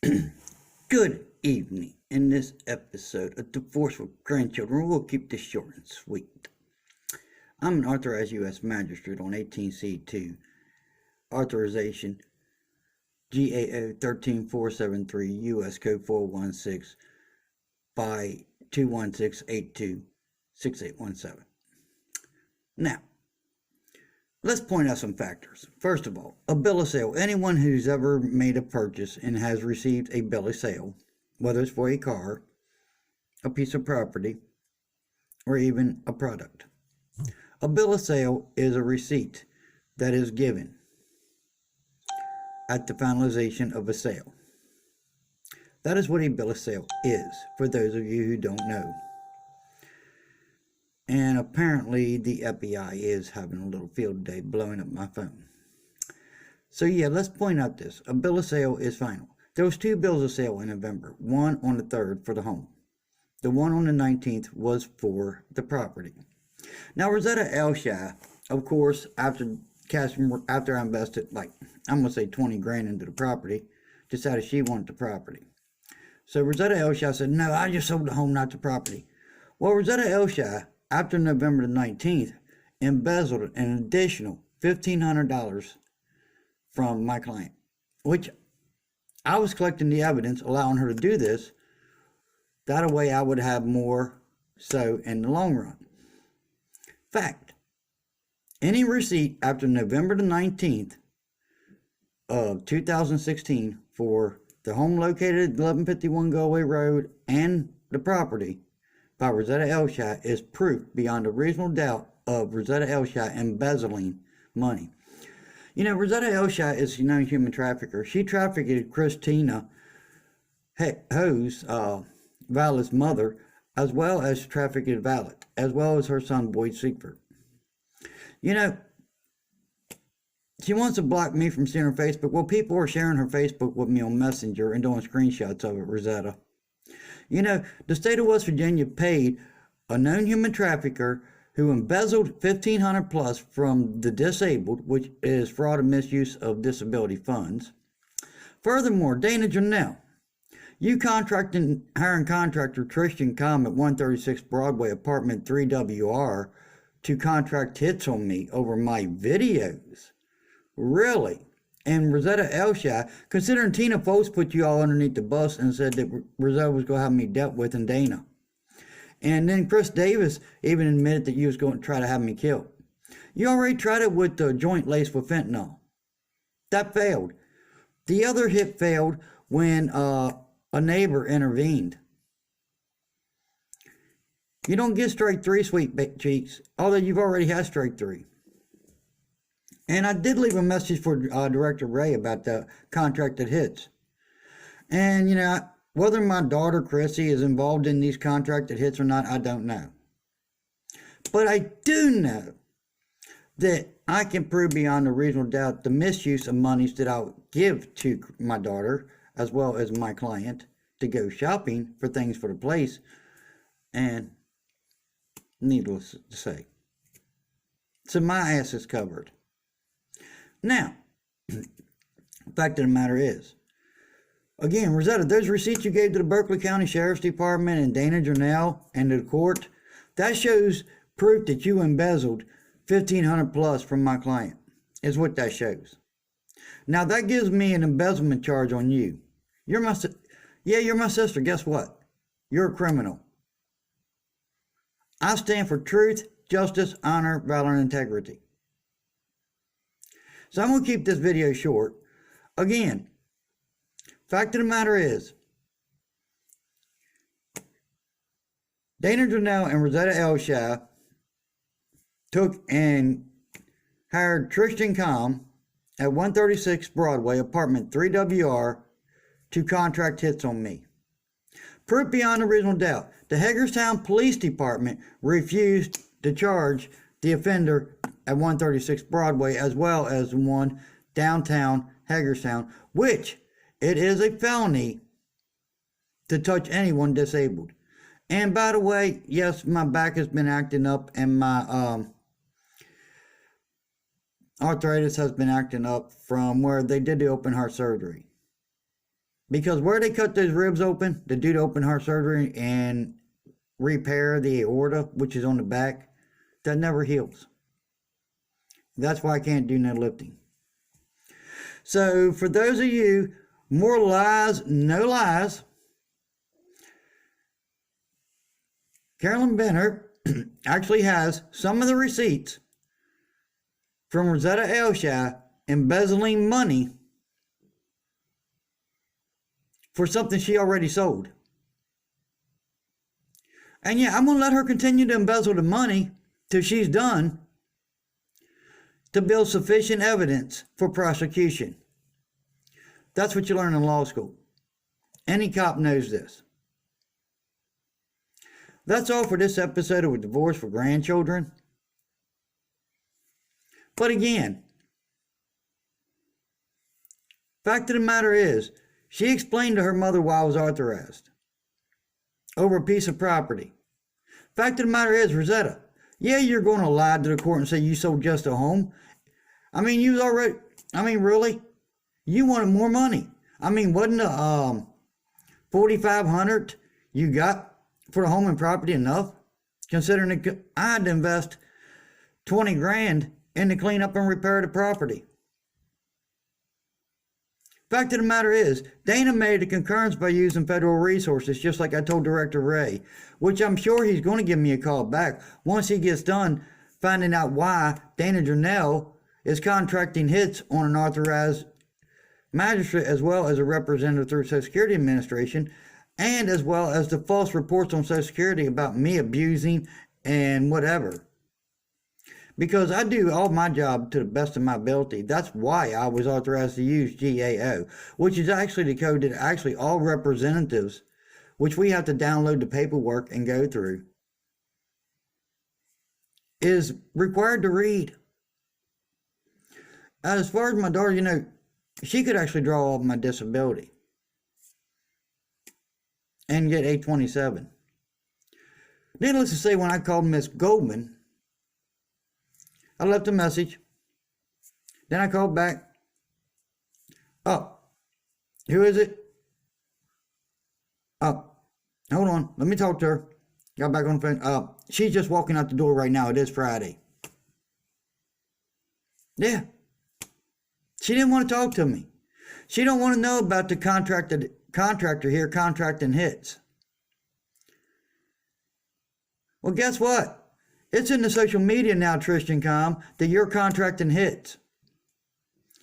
Good evening. In this episode of Divorce with Grandchildren, we'll keep this short and sweet. I'm an authorized U.S. magistrate on 18C2, authorization GAO 13473, U.S. Code 416 by 216826817. Now, let's point out some factors. First of all, a bill of sale. Anyone who's ever made a purchase and has received a bill of sale, whether it's for a car, a piece of property, or even a product. A bill of sale is a receipt that is given at the finalization of a sale. That is what a bill of sale is, for those of you who don't know. And apparently the FBI is having a little field day blowing up my phone. So yeah, let's point out this. A bill of sale is final. There was 2 bills of sale in November. One on the 3rd for the home. The one on the 19th was for the property. Now Rosita Ailshie, of course, after I invested I'm going to say 20 grand into the property, decided she wanted the property. So Rosita Ailshie said, no, I just sold the home, not the property. Well, Rosita Ailshie, after November the 19th, embezzled an additional $1,500 from my client, which I was collecting the evidence, allowing her to do this. That way I would have more so in the long run. Fact, any receipt after November the 19th of 2016 for the home located at 1151 Galway Road and the property by Rosita Ailshie is proof beyond a reasonable doubt of Rosita Ailshie embezzling money. You know, Rosita Ailshie is a known human trafficker. She trafficked Christina Ho's Violet's mother, as well as trafficked Violet, as well as her son Boyd Seifert. You know, she wants to block me from seeing her Facebook. Well, people are sharing her Facebook with me on Messenger and doing screenshots of it, Rosita. You know, the state of West Virginia paid a known human trafficker who embezzled $1,500 plus from the disabled, which is fraud and misuse of disability funds. Furthermore, Dana Jernell, you hiring contractor Tristan Com at 136 Broadway, apartment 3WR, to contract hits on me over my videos. Really? And Rosita Ailshie, considering Tina Folks put you all underneath the bus and said that Rosita was going to have me dealt with, and Dana. And then Chris Davis even admitted that you was going to try to have me killed. You already tried it with the joint laced with fentanyl. That failed. The other hit failed when a neighbor intervened. You don't get strike 3, sweet cheeks, although you've already had strike 3. And I did leave a message for Director Ray about the contracted hits. And, you know, whether my daughter Chrissy is involved in these contracted hits or not, I don't know. But I do know that I can prove beyond a reasonable doubt the misuse of monies that I'll give to my daughter, as well as my client, to go shopping for things for the place. And needless to say. So my ass is covered. Now, the fact of the matter is, again, Rosita, those receipts you gave to the Berkeley County Sheriff's Department and Dana Jernell and to the court, that shows proof that you embezzled $1,500 plus from my client, is what that shows. Now, that gives me an embezzlement charge on you. You're my sister. Guess what? You're a criminal. I stand for truth, justice, honor, valor, and integrity. So I'm going to keep this video short. Again, fact of the matter is, Dana Jernell and Rosita Ailshie took and hired Tristan Com at 136 Broadway, apartment 3WR, to contract hits on me. Proof beyond a reasonable doubt. The Hagerstown Police Department refused to charge the offender at 136 Broadway, as well as the one downtown Hagerstown, which it is a felony to touch anyone disabled. And by the way, yes, my back has been acting up and my arthritis has been acting up from where they did the open heart surgery. Because where they cut those ribs open, to do the open heart surgery and repair the aorta, which is on the back, that never heals. That's why I can't do no lifting. So for those of you, more lies, no lies, Carolyn Benner actually has some of the receipts from Rosita Ailshie embezzling money for something she already sold. And yeah, I'm going to let her continue to embezzle the money till she's done to build sufficient evidence for prosecution. That's what you learn in law school. Any cop knows this. That's all for this episode of Divorce for Grandchildren. But again, fact of the matter is, she explained to her mother why I was authorized over a piece of property. Fact of the matter is, Rosita, yeah, you're going to lie to the court and say you sold just a home. I mean, really? You wanted more money. I mean, wasn't the $4,500 you got for the home and property enough? Considering I had to invest $20,000 in to clean up and repair the property. Fact of the matter is, Dana made a concurrence by using federal resources, just like I told Director Ray, which I'm sure he's going to give me a call back once he gets done finding out why Dana Jernell is contracting hits on an authorized magistrate as well as a representative through Social Security Administration, and as well as the false reports on Social Security about me abusing and whatever. Because I do all my job to the best of my ability. That's why I was authorized to use GAO, which is actually the code that actually all representatives, which we have to download the paperwork and go through, is required to read. As far as my daughter, she could actually draw off my disability and get 827. Needless to say, when I called Miss Goldman, I left a message. Then I called back. Oh, who is it? Oh, hold on. Let me talk to her. Got back on the phone. She's just walking out the door right now. It is Friday. Yeah. She didn't want to talk to me. She don't want to know about the contractor here contracting hits. Well, guess what? It's in the social media now, Tristan Com, that you're contracting hits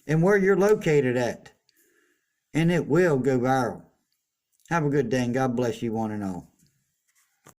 and where you're located at. And it will go viral. Have a good day and God bless you one and all.